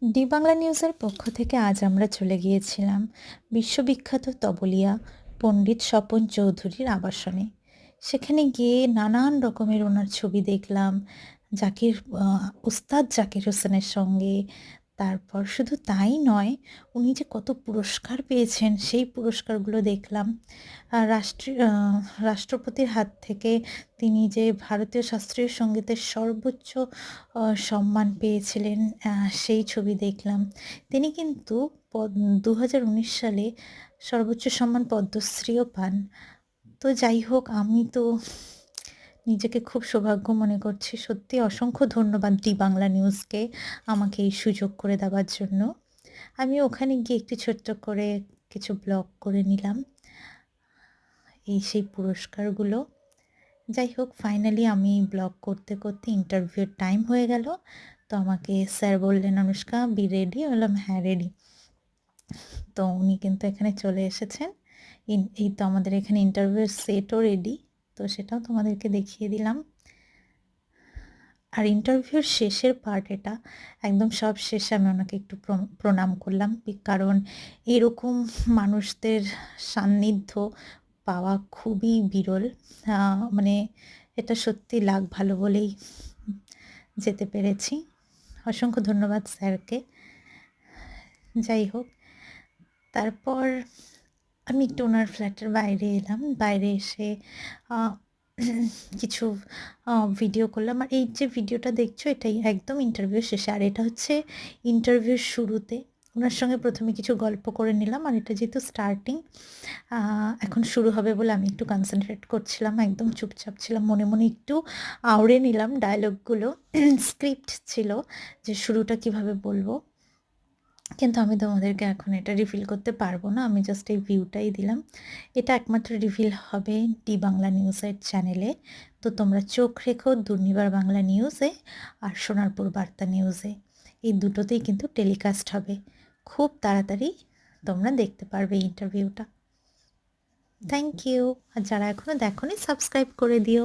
D Bangla নিউজের পক্ষ থেকে আজ আমরা চলে গিয়েছিলাম বিশ্ববিখ্যাত তবলিয়া পণ্ডিত স্বপন চৌধুরীর আবাসনে। সেখানে গিয়ে নানান রকমের ওনার ছবি দেখলাম, জাকির উস্তাদ জাকির হোসেনের সঙ্গে। তারপর শুধু তাই নয়, উনি যে কত পুরস্কার পেয়েছেন সেই পুরস্কারগুলো দেখলাম। রাষ্ট্রপতির হাত থেকে তিনি যে ভারতীয় শাস্ত্রীয় সঙ্গীতের সর্বোচ্চ সম্মান পেয়েছিলেন, সেই ছবি দেখলাম। তিনি কিন্তু 2019 সালে সর্বোচ্চ সম্মান পদ্মশ্রীও পান। তো যাই হোক, আমি তো নিজেকে খুব সৌভাগ্য মনে করছি। সত্যি অসংখ্য ধন্যবাদ ডি বাংলা নিউজকে আমাকে এই সুযোগ করে দেওয়ার জন্য। আমি ওখানে গিয়ে একটি ছোট্ট করে কিছু ব্লগ করে নিলাম, এই সেই পুরস্কারগুলো। যাই হোক, ফাইনালি আমি ব্লগ করতে করতে ইন্টারভিউর টাইম হয়ে গেল। তো আমাকে স্যার বললেন, অনুষ্কা বি রেডি। বললাম হ্যাঁ রেডি। তো উনি কিন্তু এখানে চলে এসেছেন। এই তো আমাদের এখানে ইন্টারভিউর সেটও রেডি, তো সেটাও তোমাদেরকে দেখিয়ে দিলাম। আর ইন্টারভিউর শেষের পার্ট এটা, একদম সব শেষে আমি ওনাকে একটু প্রণাম করলাম, কারণ এরকম মানুষদের সান্নিধ্য পাওয়া খুবই বিরল। মানে এটা সত্যি লাক ভালো বলেই যেতে পেরেছি। অসংখ্য ধন্যবাদ স্যারকে। যাই হোক, তারপর আমি একটু ওনার ফ্ল্যাটের বাইরে এলাম। বাইরে এসে কিছু ভিডিও করলাম। আর এই যে ভিডিওটা দেখছো, এটাই একদম ইন্টারভিউ শেষে। আর এটা হচ্ছে ইন্টারভিউর শুরুতে ওনার সঙ্গে প্রথমে কিছু গল্প করে নিলাম। আর এটা যেহেতু স্টার্টিং, এখন শুরু হবে বলে আমি একটু কনসেন্ট্রেট করছিলাম, একদম চুপচাপ ছিলাম, মনে মনে একটু আওড়ে নিলাম ডায়লগগুলো। স্ক্রিপ্ট ছিল যে শুরুটা কিভাবে বলবো, কিন্তু আমি তোমাদেরকে এখন এটা রিভিল করতে পারবো না। আমি জাস্ট এই ভিউটাই দিলাম। এটা একমাত্র রিভিল হবে ডি বাংলা নিউজের চ্যানেলে। তো তোমরা চোখ রেখো দুর্নিবার বাংলা নিউজে আর সোনারপুর বার্তা নিউজে, এই দুটোতেই কিন্তু টেলিকাস্ট হবে। খুব তাড়াতাড়ি তোমরা দেখতে পারবে ইন্টারভিউটা। Thank you. আর যারা এখনও দেখোনি, সাবস্ক্রাইব করে দিও।